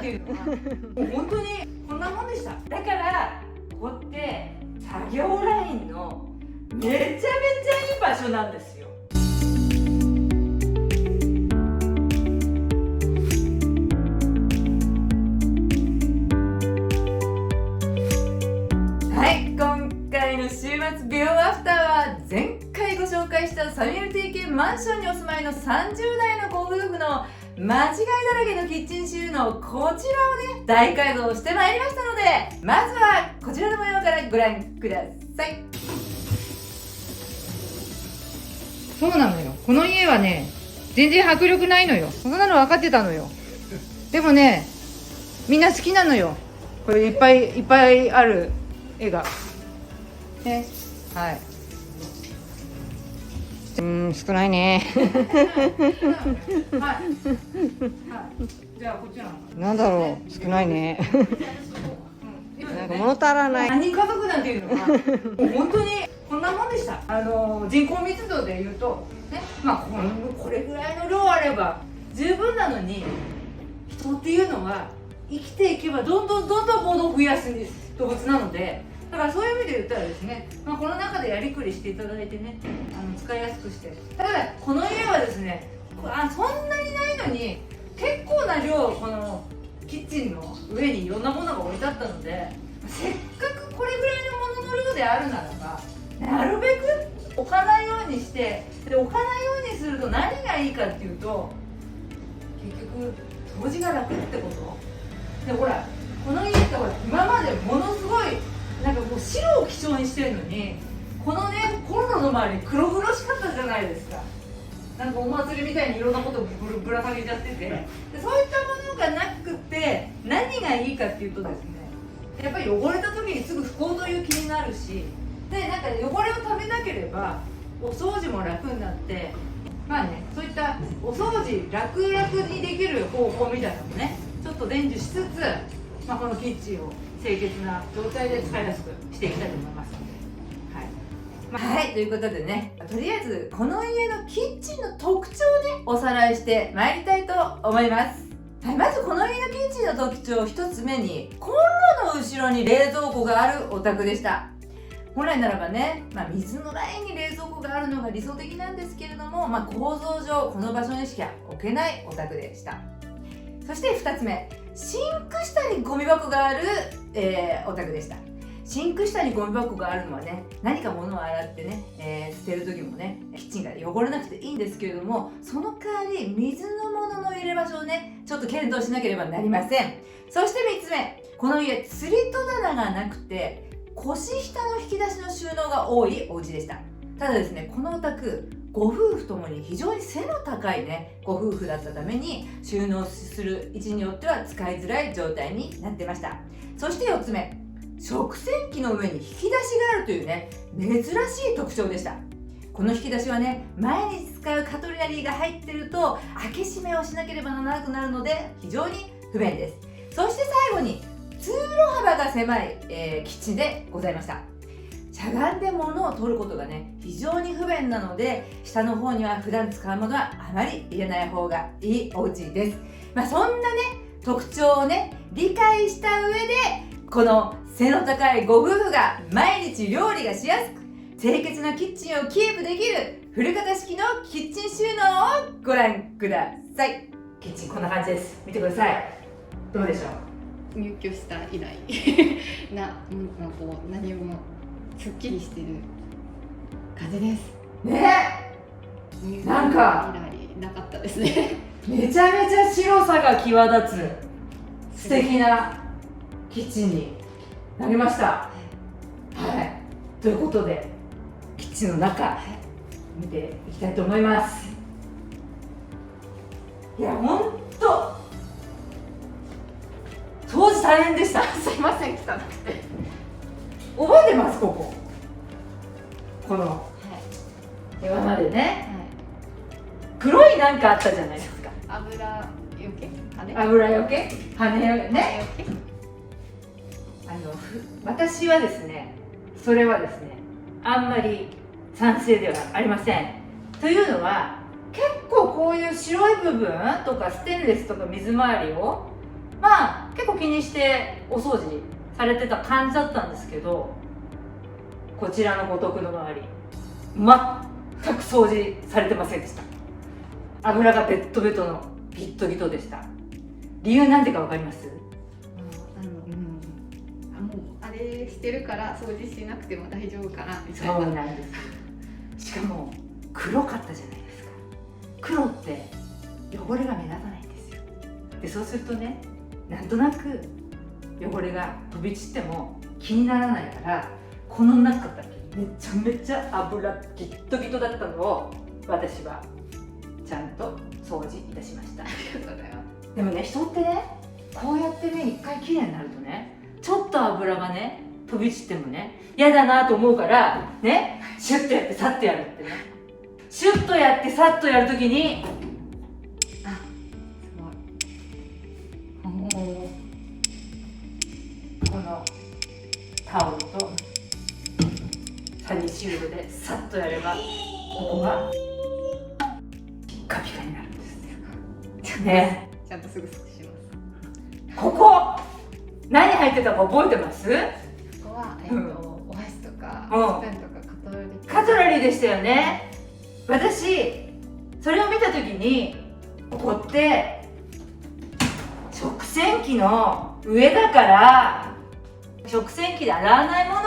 ていうのはもう本当にこんなもんでした。だからここって作業ラインのめちゃめちゃいい場所なんですよ。はい、今回の週末ビフォーアフターは前回ご紹介したサミュエル TK マンションにお住まいの30代のご夫婦の間違いだらけのキッチン収納、こちらをね大改造してまいりましたので、まずはこちらの模様からご覧ください。そうなのよ、この家はね全然迫力ないのよ。そんなの分かってたのよ。でもねみんな好きなのよ。これいっぱいいっぱいある絵がね。はい、少ないねはい、じゃあこっちなんだろう、少ないねなんか物足らない。何家族なんていうのはもう本当にこんなもんでした。人口密度でいうとね、まあこれぐらいの量あれば十分なのに、人っていうのは生きていけばどんどん物を増やす動物なので、だからそういう意味で言ったらですね、この中でやりくりしていただいてね、使いやすくして、ただこの家はですね、そんなにないのに結構な量このキッチンの上にいろんなものが置いてあったので、せっかくこれぐらいのものの量であるならばなるべく置かないようにして、で置かないようにすると何がいいかっていうと、結局掃除が楽ってことで、ほらこの家ってほら今までものすごいなんかもう白を基調にしてるのに、このねコンロの周り黒々しかったじゃないですか。なんかお祭りみたいにいろんなことをぶら下げちゃってて、でそういったものがなくて何がいいかっていうとですね、やっぱり汚れた時にすぐ拭こうという気になるし、でなんか汚れをためなければお掃除も楽になって、そういったお掃除楽々にできる方法みたいなのもねちょっと伝授しつつ、このキッチンを清潔な状態で使いやすくしていきたいと思いますので、はい、ということでね、とりあえずこの家のキッチンの特徴をねおさらいしてまいりたいと思います。はい、まずこの家のキッチンの特徴1つ目に、コンロの後ろに冷蔵庫があるお宅でした。本来ならばね、水のラインに冷蔵庫があるのが理想的なんですけれども、構造上この場所にしか置けないお宅でした。そして2つ目、シンク下にゴミ箱がある、お宅でした。シンク下にゴミ箱があるのはね、何か物を洗ってね、捨てる時もねキッチンが汚れなくていいんですけれども、その代わり水のものの入れ場所をねちょっと検討しなければなりません。そして3つ目、この家吊り戸棚がなくて腰下の引き出しの収納が多いお家でした。ただですね、このお宅ご夫婦ともに非常に背の高いねご夫婦だったために、収納する位置によっては使いづらい状態になってました。そして4つ目、食洗機の上に引き出しがあるというね珍しい特徴でした。この引き出しはね、毎日使うカトリナリーが入ってると開け閉めをしなければならなくなるので非常に不便です。そして最後に通路幅が狭い、キッチンでございました。しゃがんで物を取ることがね非常に不便なので、下の方には普段使うものはあまり入れない方がいいお家です。そんなね特徴をね理解した上で、この背の高いご夫婦が毎日料理がしやすく清潔なキッチンをキープできるフル型式のキッチン収納をご覧ください。キッチンこんな感じです。見てください。どうでしょう。入居した以来こう何もすっきりしてる感じですね。なんか以来なかったですねめちゃめちゃ白さが際立つ素敵なキッチンになりました。はい、ということでキッチンの中見ていきたいと思います。いや、ほんと当時大変でしたすいません、汚くて。覚えてます？この、今までね、黒いなんかあったじゃないですか。油よけ？油よけ？羽ね。私はですね、それはですね、あんまり賛成ではありません。というのは、結構こういう白い部分とかステンレスとか水回りをまあ結構気にしてお掃除されてた感じだったんですけど、こちらのご徳の周り全く掃除されてませんでした。油がベットベトのギットギトでした。理由なんでかわかります？もうあれしてるから掃除しなくても大丈夫かなみたいな。そうなんです。しかも黒かったじゃないですか。黒って汚れが目立たないんですよ。でそうするとね、なんとなく汚れが飛び散っても気にならないから、この中だけめちゃめちゃ油ギットギトだったのを私はちゃんと掃除いたしました。でもね、人ってね、こうやってね、一回きれいになるとね、ちょっと油がね飛び散ってもね嫌だなと思うからね、シュッとやってさっとやるってね。シュッとやってさっとやるときに、あ、すごい。このタオルとサニーシールドでさっとやれば、ここがピッカピカになるんですね。ちゃんとすぐ掃除します。ここ何入ってたか覚えてます？ここは、お箸とかスプーンとかカトラリーでしたよね。私それを見た時に、ここって食洗機の上だから食洗機で洗わないものを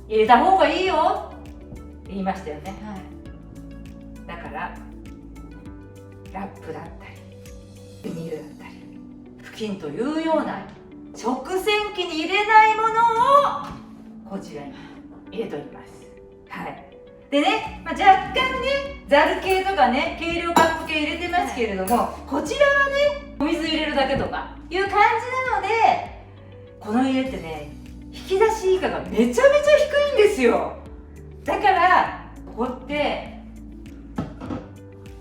入れた方がいいよって言いましたよね。はい、だからラップだったりビニールだったり布巾というような食洗機に入れないものをこちらに入れております。はい。でね、若干ねざる系とかね計量カップ系入れてますけれども、こちらはねお水入れるだけとかいう感じなので、この家ってね引き出し以下がめちゃめちゃ低いんですよ。だからここって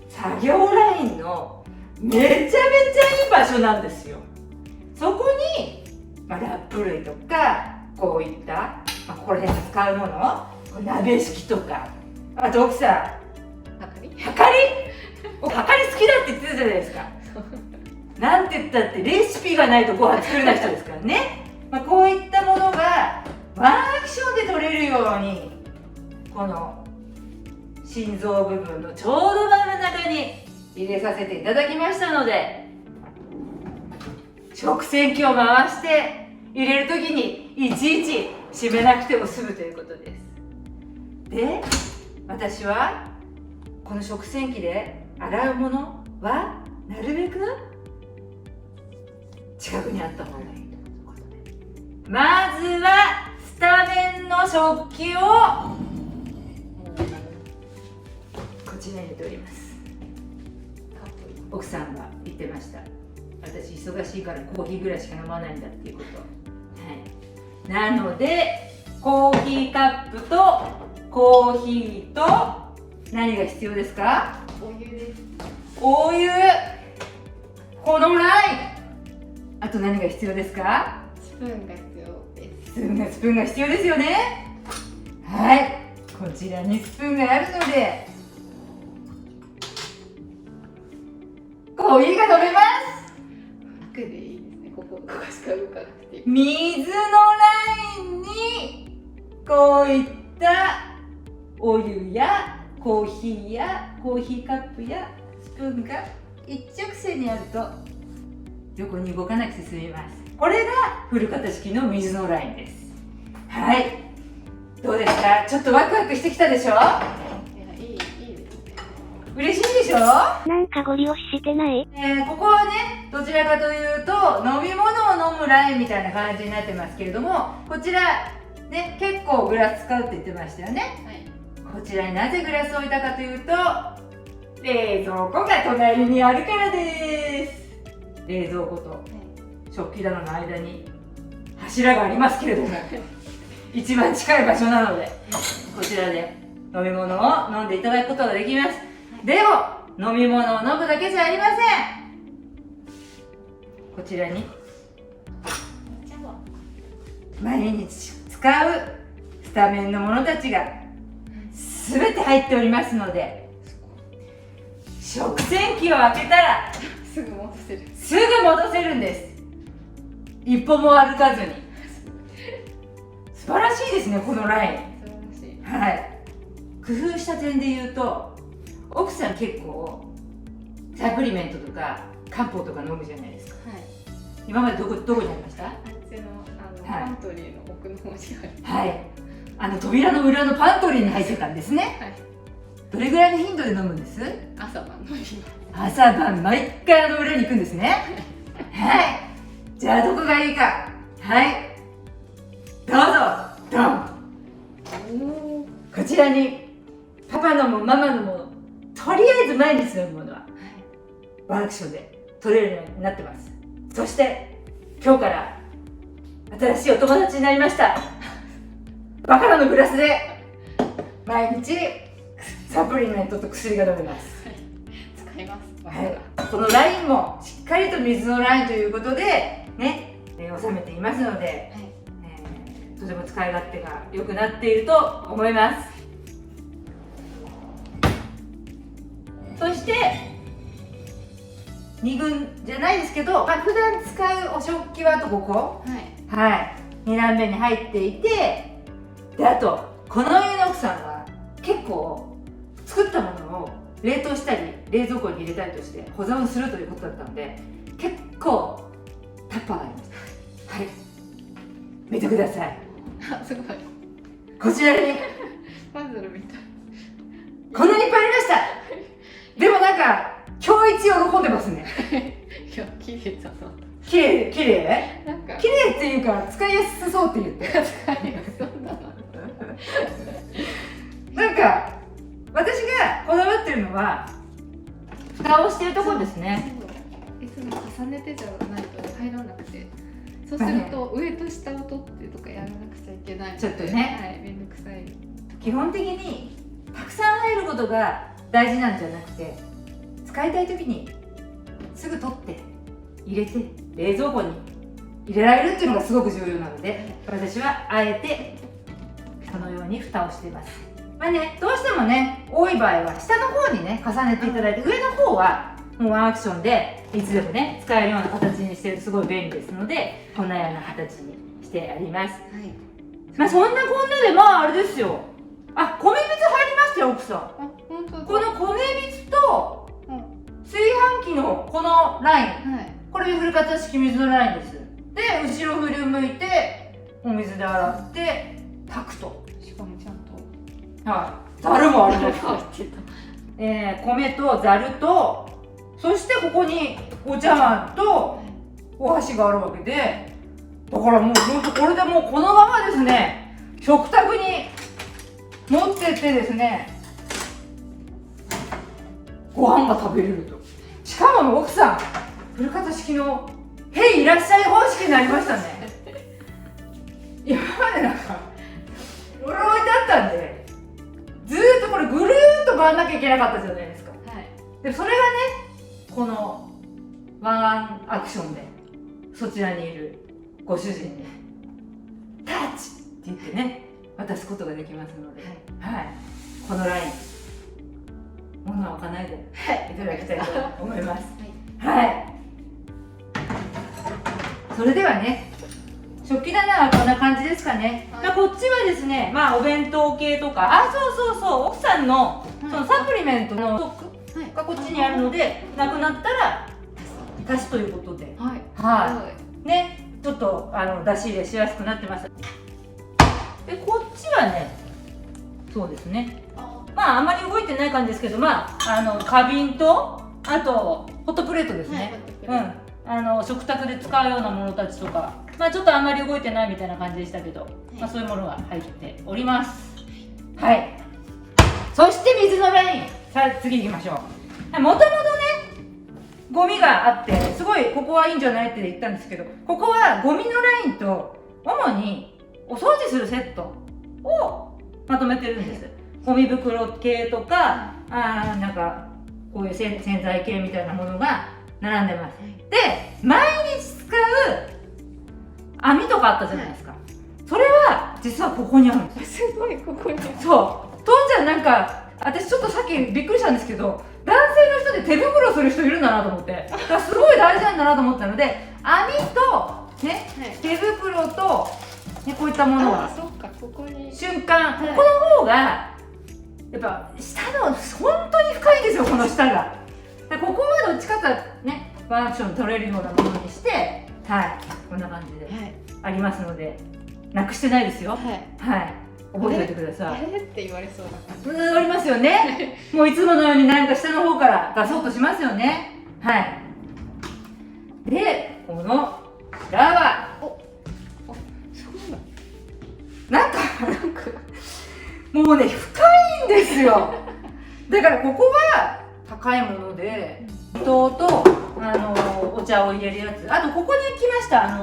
作業ラインのめちゃめちゃいい場所なんですよ。そこに、ラップ類とかこういった、ここら辺で使うもの、鍋敷きとか、あと奥さんはかり好きだって言ってたじゃないですか。なんて言ったってレシピがないとご飯作れない人ですからね。こういったものがワンアクションで取れるように、この心臓部分のちょうど真ん中に入れさせていただきましたので、食洗機を回して入れるときにいちいち閉めなくても済むということです。で、私はこの食洗機で洗うものはなるべく近くにあった方がいいということで、まずはスタメンの食器をこちらに入れております。奥さんが言ってました。私忙しいからコーヒーぐらいしか飲まないんだっていうこと、はい、なのでコーヒーカップとコーヒーと何が必要ですか？お湯です。お湯、このライン、あと何が必要ですか？スプーンが必要です。スプーンが必要ですよね。はい、こちらにスプーンがあるのでコーヒーが飲めます。楽でいいですね。ここしか動かなくていい。水のラインにこういったお湯やコーヒーやコーヒーカップやスプーンが一直線にあると横に動かなくて済みます。これが古型式の水のラインです。はい、どうですか？ちょっとワクワクしてきたでしょ？いいですね。嬉しいでしょ？なんかゴリ押ししてない？ここはね、どちらかというと飲み物を飲むラインみたいな感じになってますけれども、こちらね、結構グラス使うって言ってましたよね。はい。こちらになぜグラスを置いたかというと、冷蔵庫が隣にあるからです。冷蔵庫と食器棚の間に柱がありますけれども一番近い場所なので、こちらで飲み物を飲んでいただくことができます。でも飲み物を飲むだけじゃありません。こちらに毎日使うスタメンのものたちが全て入っておりますので、食洗機を開けたらすぐ戻せる。すぐ戻せるんです。一歩も歩かずに。素晴らしいですね、このライン。素晴らしい。はい。工夫した点で言うと、奥さん結構サプリメントとか漢方とか飲むじゃないですか。はい。今までどこにありました？あっちのはいパントリーの奥の方にはい。扉の裏のパントリーに入ってたんですね。はい。どれぐらいの頻度で飲むんです？朝晩飲みます。朝晩毎回裏に行くんですね。はい。じゃあどこがいいか。はい。どうぞ。ドン。こちらにパパのもママのもの、とりあえず毎日飲むものはワンアクションで取れるようになってます。そして今日から新しいお友達になりました。バカラのグラスで毎日サプリメントと薬が飲めます。使います。はい、このラインもしっかりと水のラインということでね、収めていますので、はい。とても使い勝手が良くなっていると思います。そして2軍じゃないですけど、普段使うお食器はあとここ、2段目に入っていて、であとこの家の奥さんは結構作ったものを冷凍したり冷蔵庫に入れたりとして保存するということだったので、結構タッパーがありました。はい、見てください。あ、すごい。こちらにパズルみたい。こんなにいっぱいありました。でもなんか今日一喜んでますね。いや、綺麗だな。綺麗なんか綺麗っていうか使いやすそうって言って。使いやすそうだな。なんか私がこだわってるのは蓋をしてるところですね。いつも重ねてじゃないと入らなくて、そうすると上と下を取ってとかやらなくちゃいけないので、ちょっとね、はい、めんどくさい。基本的にたくさん入ることが大事なんじゃなくて、使いたい時にすぐ取って入れて冷蔵庫に入れられるっていうのがすごく重要なので、私はあえてこのように蓋をしています。どうしてもね多い場合は下の方にね重ねていただいて、上の方はもうワンアクションでいつでもね使えるような形にしてるとすごい便利ですので、こんなような形にしてあります。はい。そんなこんなであれですよ。米びつ入りましたよ奥さん。あ、本当だ。この米びつと炊飯器のこのライン、はい。これ振り方式水のラインです。で後ろ振り向いてお水で洗って炊くと。しかもちゃんと。ざるもあります。入ってた。米とざると、そしてここにお茶碗とお箸があるわけで、だからもうほんとこれでもうこのままですね、食卓に持ってってですね、ご飯が食べれると。しかも奥さん、古方式の「へいいらっしゃい」方式になりましたね。今までなんかこれ置いてあったんで、ずーっとこれぐるーっと回んなきゃいけなかったじゃないですか。はい。でそれがね、このワンアクションでそちらにいるご主人に「タッチ!」って言ってね渡すことができますので、はい、このライン物は置かないでいただきたいと思います。はい、それではね、食器棚はこんな感じですかね。こっちはですね、お弁当系とか、そう奥さんのそのサプリメントのストックがこっちにあるので、なくなったら足すということで、ね、ちょっと出し入れしやすくなってます。でこっちはね、そうですね、あんまり動いてない感じですけど、花瓶とあとホットプレートですね。食卓で使うようなものたちとか、ちょっとあんまり動いてないみたいな感じでしたけど、そういうものが入っております。はい。そして水のライン、さあ次行きましょう。もともとねゴミがあって、すごいここはいいんじゃないって言ったんですけど、ここはゴミのラインと主にお掃除するセットをまとめてるんです。ゴミ袋系とか、なんかこういう洗剤系みたいなものが並んでます。で毎日使う網とかあったじゃないですか。それは実はここにあるんですよ。すごい、ここに。そう、とんちゃんなんか私ちょっとさっきびっくりしたんですけど、男性の人で手袋する人いるんだなと思って、だからすごい大事なんだなと思ったので、網とね、はい。手袋と、ね、こういったものはあ、そっか、ここに。瞬間、はいここの方がやっぱ下の本当に深いんですよ、この下が。でここはどっちかというとね、ワンアクション取れるようなものにして、はい、こんな感じではい。ありますので、なくしてないですよ。はい。はい、覚えておいてください。あれって言われそうだから。ありますよね。もういつものようになんか下の方から出そうとしますよね。はい。で、このラバそうー、なんかもうね深いんですよ。だからここは高いもので、伊藤とお茶を入れるやつ。あとここに来ました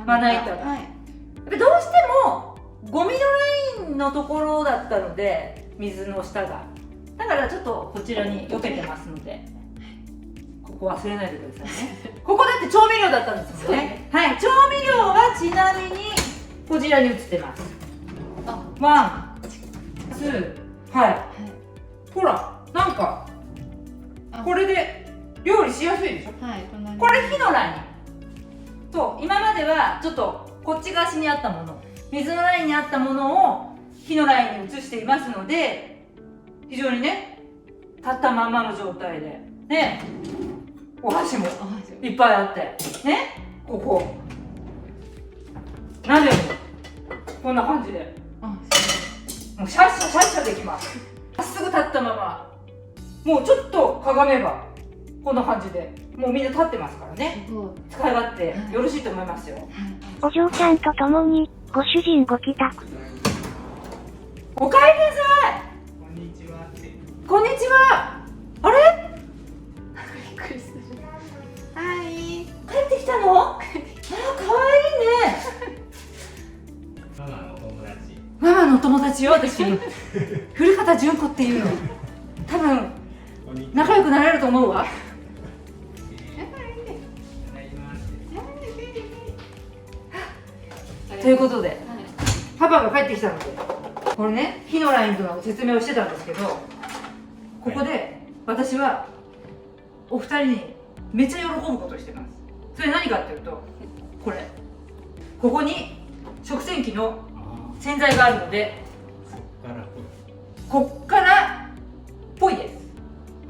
まな板が。はい。どうしてもゴミのラインのところだったので、水の下がだからちょっとこちらに避けてますので、ここ忘れないでくださいね。ここだって調味料だったんですもんね。はい、調味料はちなみにこちらに移ってます。あ、ワン、ツー、はい、はい。ほらなんかあこれで料理しやすいでしょ。はい。隣。これ火のラインと、今まではちょっとこっち側にあったもの、水のラインにあったものを火のラインに移していますので、非常にね立ったまんまの状態でね、お箸もあ、はいいっぱいあってね、ここ鍋もこんな感じであ、もうシャッシャシャッシャできます。まっすぐ立ったまま、もうちょっとかがめばこんな感じで、もうみんな立ってますからね、すごい。使い勝手よろしいと思いますよ。はい。お嬢さんと共に、ご主人ご帰宅。おかえりなさい。こんにちはって。こんにちは。あれ、びっくりする。はい。帰ってきたの？あ、可愛いね。ママの友達。ママのお友達よ、私。古畑純子っていうの。多分こんにちは。仲良くなれると思うわ。なります。ということで、はい。パパが帰ってきたので、これね、火のラインとの説明をしてたんですけど、ここで私はお二人にめっちゃ喜ぶことをしてます。それ何かっていうと、これ、ここに食洗機のあ洗剤があるので、あ、そっからこっからぽいです。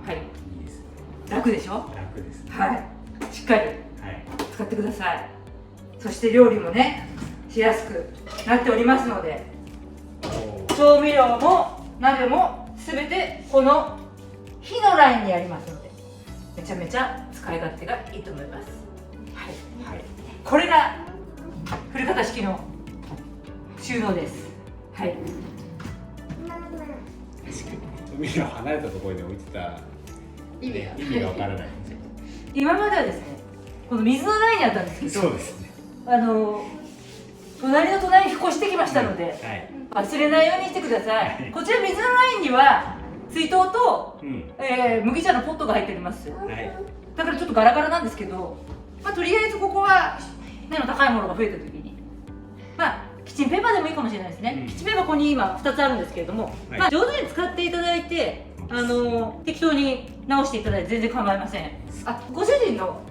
はい、いいですね。楽でしょ。楽ですね。はい、しっかりはい。使ってください。そして料理もね、しやすくなっておりますので、お調味料も鍋もすべてこの火のラインにありますので、めちゃめちゃ使い勝手がいいと思います。はい、お。はい。これが古型式の収納です。はい、海の離れたところに置いてた。意味が。意味がわからないんですよ。今まではですね、この水のラインにあったんですけど、そうですね。隣の隣に引っ越してきましたので、はい。忘れないようにしてください。はいこちら水のラインには水筒と、うん。麦茶のポットが入っております。はい。だからちょっとガラガラなんですけど、まあ、とりあえずここは目の高いものが増えた時に、まあキッチンペーパーでもいいかもしれないですね、うんキッチンペーパーここに今2つあるんですけれども、はいまあ、上手に使っていただいて、適当に直していただいて全然構いません。あ、ご主人の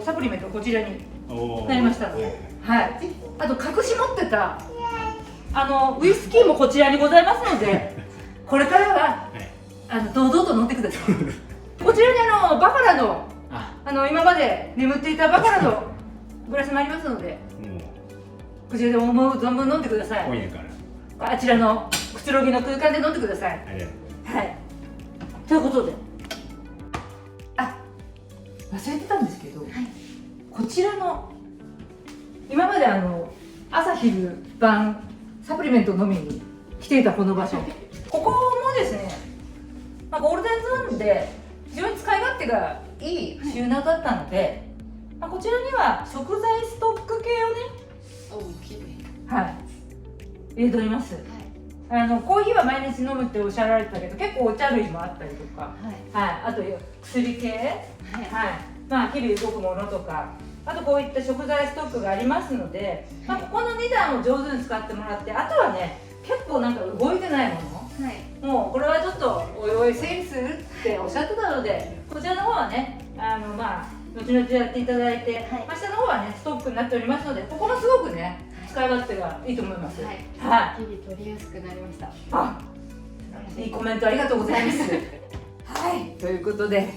サプリメントこちらにおなりましたので、はいはい、あと隠し持ってたウイスキーもこちらにございますので、これからははい。堂々と飲んでください。こちらにバカラのあ、今まで眠っていたバカラのグラスもありますので、もうこちらで思う存分飲んでください。今夜から。あちらのくつろぎの空間で飲んでください。ありがとう。はい。ということで、あ、忘れてたんですけど、こちらの今まで朝昼晩サプリメントを飲みに来ていたこの場所、ここもですね、まあ、ゴールデンゾーンで非常に使い勝手がいい収納だったので、まあ、こちらには食材ストック系をね、お、きれい。はい、入れております。コーヒーは毎日飲むっておっしゃられてたけど、結構お茶類もあったりとか、はい。はい、あと薬系、はい。はい、まあ日々動くものとか、あとこういった食材ストックがありますので、まあ、ここの2段を上手に使ってもらって、あとはね、結構なんか動いてないもはい。の、もうこれはちょっとおいおい整理するっておっしゃってたので、こちらの方はね、まあ後々やっていただいて、はいまあ、下の方はねストックになっておりますので、ここもすごくね使い勝手がいいと思います。はい、は日々取りやすくなりました。あ、いいコメントありがとうございます。はい、ということで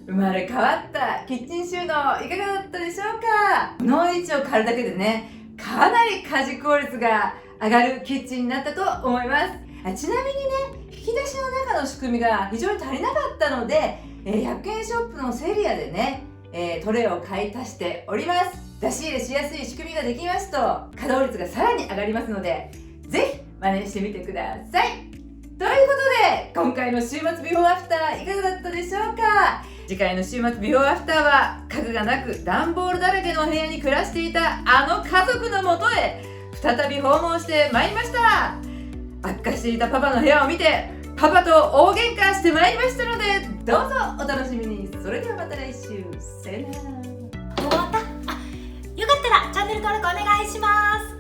生まれ変わったキッチン収納いかがだったでしょうか。この位置を変えるだけでね、かなり家事効率が上がるキッチンになったと思います。ちなみにね、引き出しの中の仕組みが非常に足りなかったので、100円ショップのセリアでね、トレイを買い足しております。出し入れしやすい仕組みができますと稼働率がさらに上がりますので、ぜひ真似してみてください。ということで今回の週末ビフォーアフターいかがだったでしょうか。次回の週末ビフォーアフターは家具がなく段ボールだらけの部屋に暮らしていたあの家族のもとへ再び訪問してまいりました。悪化していたパパの部屋を見てパパと大喧嘩してまいりましたので、どうぞお楽しみに。それではまた来週、さよなら。終わった。あ、よかったらチャンネル登録お願いします。